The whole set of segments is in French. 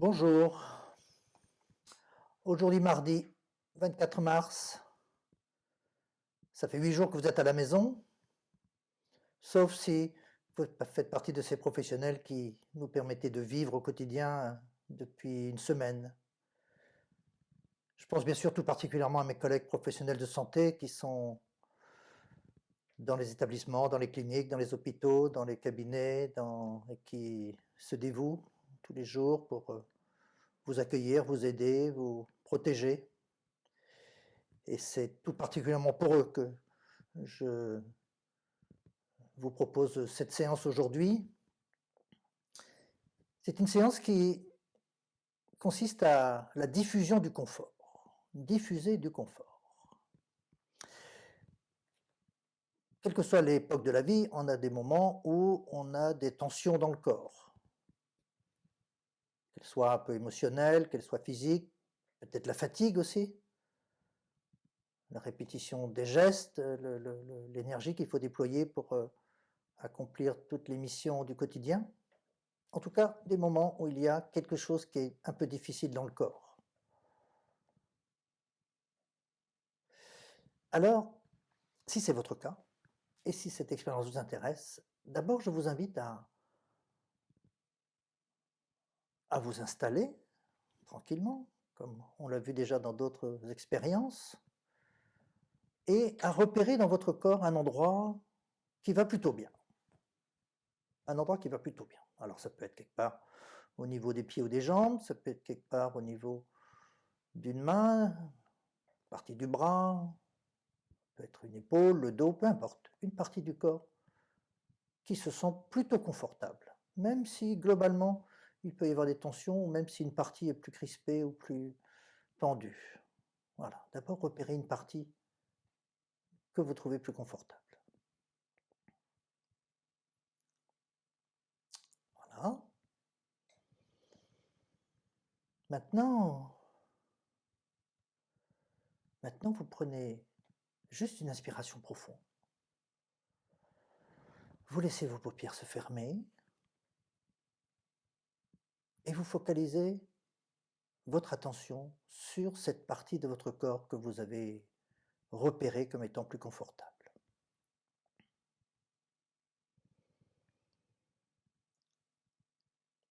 Bonjour, aujourd'hui mardi 24 mars, ça fait 8 jours que vous êtes à la maison, sauf si vous faites partie de ces professionnels qui nous permettaient de vivre au quotidien depuis une semaine. Je pense bien sûr tout particulièrement à mes collègues professionnels de santé qui sont dans les établissements, dans les cliniques, dans les hôpitaux, dans les cabinets, et qui se dévouent tous les jours pour vous accueillir, vous aider, vous protéger. Et c'est tout particulièrement pour eux que je vous propose cette séance aujourd'hui. C'est une séance qui consiste à la diffusion du confort. Diffuser du confort. Quelle que soit l'époque de la vie, on a des moments où on a des tensions dans le corps. Qu'elles soient un peu émotionnelles, qu'elles soient physiques, peut-être la fatigue aussi, la répétition des gestes, l'énergie qu'il faut déployer pour accomplir toutes les missions du quotidien. En tout cas, des moments où il y a quelque chose qui est un peu difficile dans le corps. Alors, si c'est votre cas, et si cette expérience vous intéresse, d'abord je vous invite à vous installer tranquillement, comme on l'a vu déjà dans d'autres expériences, et à repérer dans votre corps un endroit qui va plutôt bien. Un endroit qui va plutôt bien. Alors ça peut être quelque part au niveau des pieds ou des jambes, ça peut être quelque part au niveau d'une main, partie du bras, peut être une épaule, le dos, peu importe, une partie du corps qui se sent plutôt confortable, même si globalement il peut y avoir des tensions, ou même si une partie est plus crispée ou plus tendue. Voilà, d'abord repérer une partie que vous trouvez plus confortable. Voilà. Maintenant, vous prenez juste une inspiration profonde. Vous laissez vos paupières se fermer et vous focalisez votre attention sur cette partie de votre corps que vous avez repérée comme étant plus confortable.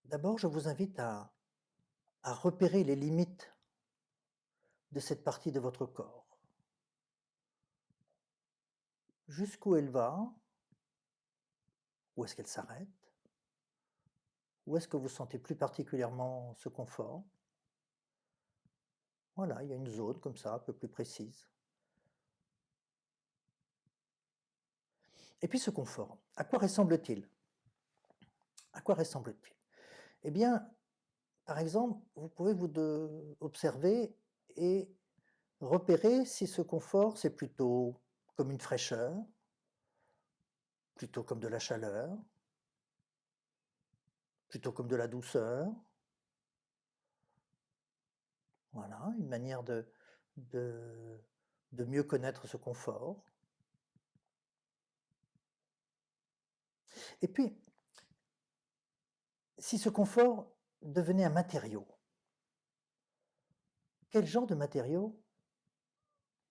D'abord, je vous invite à repérer les limites de cette partie de votre corps. Jusqu'où elle va? Où est-ce qu'elle s'arrête? Où est-ce que vous sentez plus particulièrement ce confort? Voilà, il y a une zone comme ça, un peu plus précise. Et puis ce confort, à quoi ressemble-t-il? À quoi ressemble-t-il? Eh bien, par exemple, vous pouvez vous observer et repérer si ce confort, c'est plutôt comme une fraîcheur, plutôt comme de la chaleur, plutôt comme de la douceur. Voilà, une manière de, de mieux connaître ce confort. Et puis, si ce confort devenait un matériau, quel genre de matériau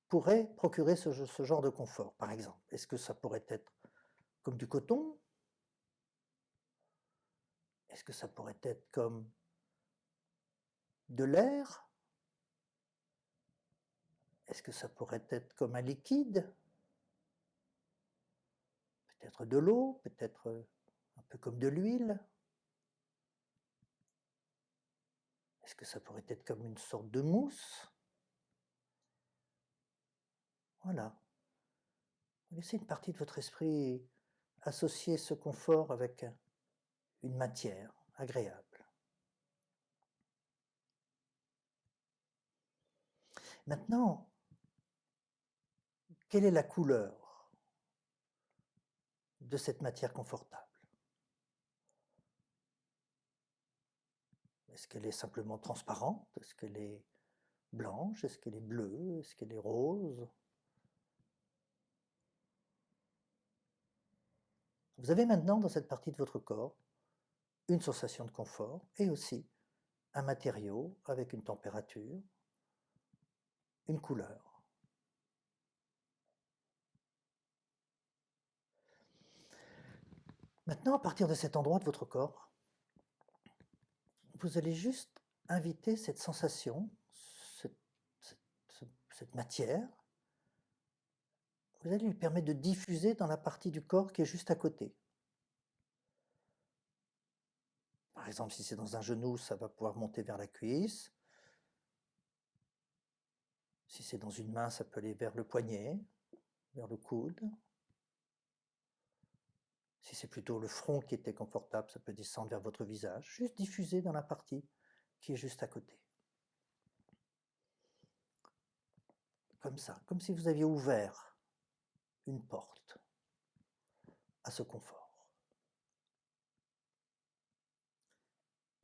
pourrait procurer ce genre de confort, par exemple? Est-ce que ça pourrait être comme du coton? Est-ce que ça pourrait être comme de l'air? Est-ce que ça pourrait être comme un liquide? Peut-être de l'eau, peut-être un peu comme de l'huile? Est-ce que ça pourrait être comme une sorte de mousse? Voilà. Laissez une partie de votre esprit associer ce confort avec une matière agréable. Maintenant, quelle est la couleur de cette matière confortable? Est-ce qu'elle est simplement transparente? Est-ce qu'elle est blanche? Est-ce qu'elle est bleue? Est-ce qu'elle est rose? Vous avez maintenant dans cette partie de votre corps une sensation de confort et aussi un matériau avec une température, une couleur. Maintenant, à partir de cet endroit de votre corps, vous allez juste inviter cette sensation, cette, cette matière, vous allez lui permettre de diffuser dans la partie du corps qui est juste à côté. Par exemple, si c'est dans un genou, ça va pouvoir monter vers la cuisse. Si c'est dans une main, ça peut aller vers le poignet, vers le coude. Si c'est plutôt le front qui était confortable, ça peut descendre vers votre visage. Juste diffuser dans la partie qui est juste à côté. Comme ça, comme si vous aviez ouvert une porte à ce confort.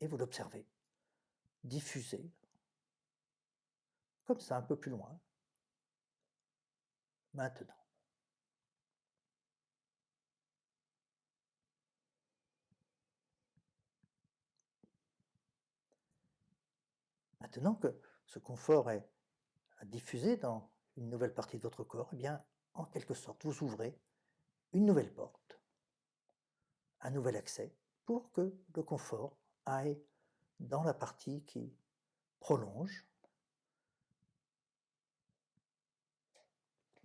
Et vous l'observez, diffuser, comme ça, un peu plus loin. Maintenant. Maintenant que ce confort est diffusé dans une nouvelle partie de votre corps, eh bien, en quelque sorte, vous ouvrez une nouvelle porte, un nouvel accès, pour que le confort aille dans la partie qui prolonge,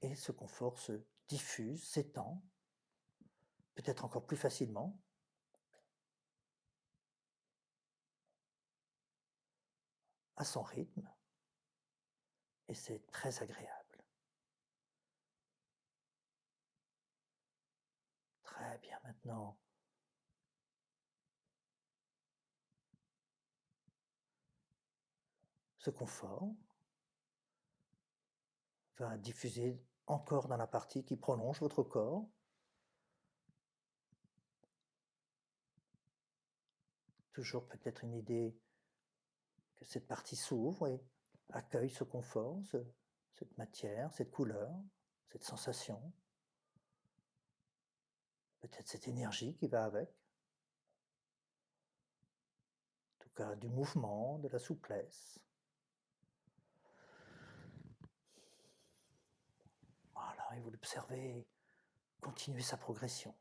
et ce confort se diffuse, s'étend, peut-être encore plus facilement, à son rythme, et c'est très agréable. Très bien, maintenant, ce confort va diffuser encore dans la partie qui prolonge votre corps. Toujours peut-être une idée que cette partie s'ouvre et accueille ce confort, cette matière, cette couleur, cette sensation, peut-être cette énergie qui va avec. En tout cas, du mouvement, de la souplesse. Voilà, et vous l'observez continuer sa progression.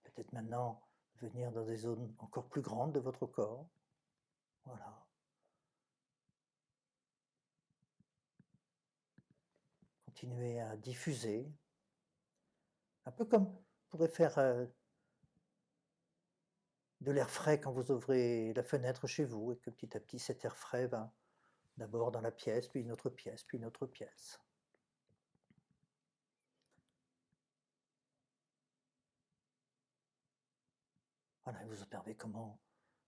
Peut-être maintenant venir dans des zones encore plus grandes de votre corps. Voilà. Continuez à diffuser. Un peu comme vous pourrez faire de l'air frais quand vous ouvrez la fenêtre chez vous et que petit à petit cet air frais va d'abord dans la pièce, puis une autre pièce, puis une autre pièce. Voilà, et vous observez comment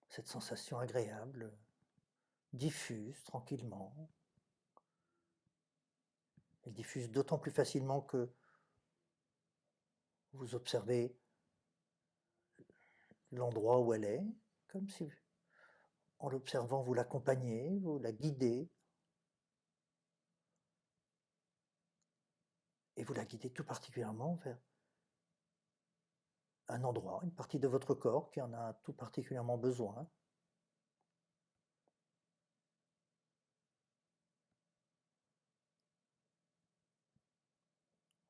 cette sensation agréable diffuse tranquillement. Elle diffuse d'autant plus facilement que vous observez l'endroit où elle est, comme si en l'observant vous l'accompagnez, vous la guidez, et vous la guidez tout particulièrement vers un endroit, une partie de votre corps qui en a tout particulièrement besoin.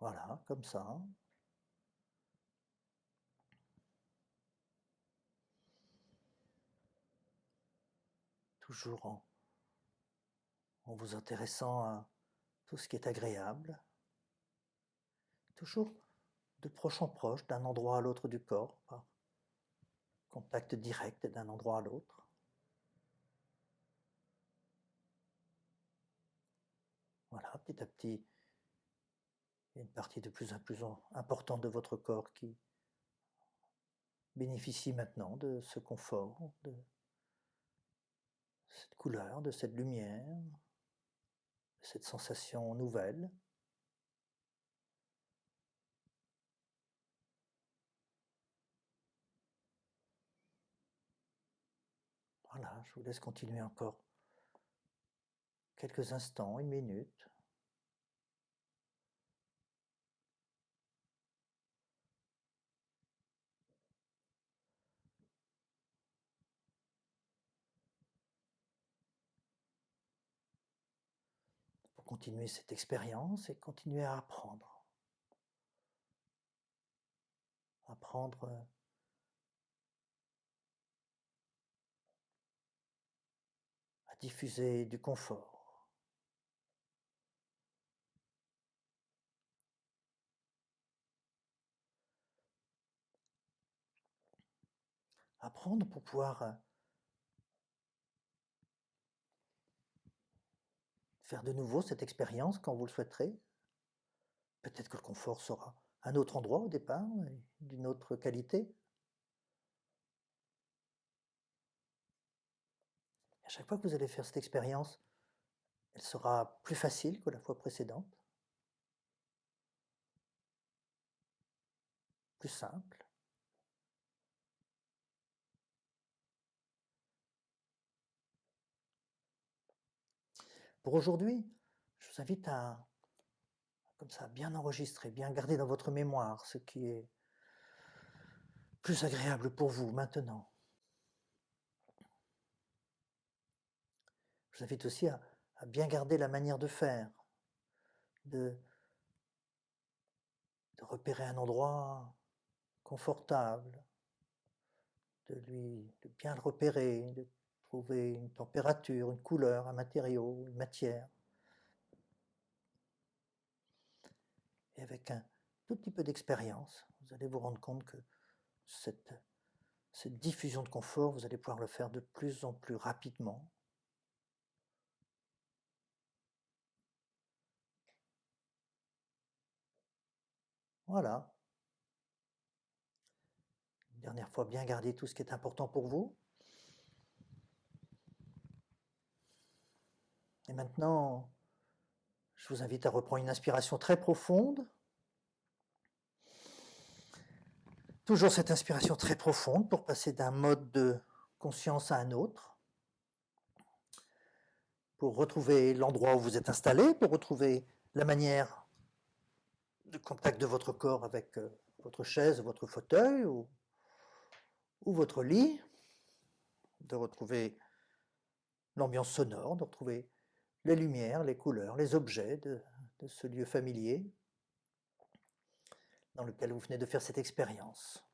Voilà, comme ça. Toujours en vous intéressant à tout ce qui est agréable. Toujours de proche en proche, d'un endroit à l'autre du corps, par contact direct d'un endroit à l'autre. Voilà, petit à petit, il y a une partie de plus en plus importante de votre corps qui bénéficie maintenant de ce confort, de cette couleur, de cette lumière, de cette sensation nouvelle. Voilà, je vous laisse continuer encore quelques instants, une minute. continuer cette expérience et continuer à apprendre. Apprendre à diffuser du confort. Apprendre pour pouvoir faire de nouveau cette expérience quand vous le souhaiterez. Peut-être que le confort sera à un autre endroit au départ, d'une autre qualité. À chaque fois que vous allez faire cette expérience, elle sera plus facile que la fois précédente, plus simple. Pour aujourd'hui, je vous invite à, comme ça, bien enregistrer, bien garder dans votre mémoire ce qui est plus agréable pour vous maintenant. Je vous invite aussi à bien garder la manière de faire, de repérer un endroit confortable, de bien le repérer, de trouver une température, une couleur, un matériau, une matière. Et avec un tout petit peu d'expérience, vous allez vous rendre compte que cette diffusion de confort, vous allez pouvoir le faire de plus en plus rapidement. Voilà. Une dernière fois, bien garder tout ce qui est important pour vous. Et maintenant, je vous invite à reprendre une inspiration très profonde. Toujours cette inspiration très profonde pour passer d'un mode de conscience à un autre. Pour retrouver l'endroit où vous êtes installé, pour retrouver la manière de contact de votre corps avec votre chaise, votre fauteuil ou votre lit, de retrouver l'ambiance sonore, de retrouver les lumières, les couleurs, les objets de ce lieu familier dans lequel vous venez de faire cette expérience.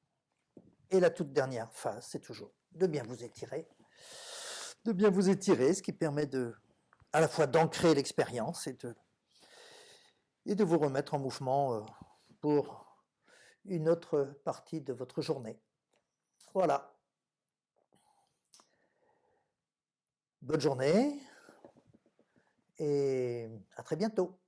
Et la toute dernière phase, c'est toujours de bien vous étirer. De bien vous étirer, ce qui permet à la fois d'ancrer l'expérience et de vous remettre en mouvement pour une autre partie de votre journée. Voilà. Bonne journée et à très bientôt.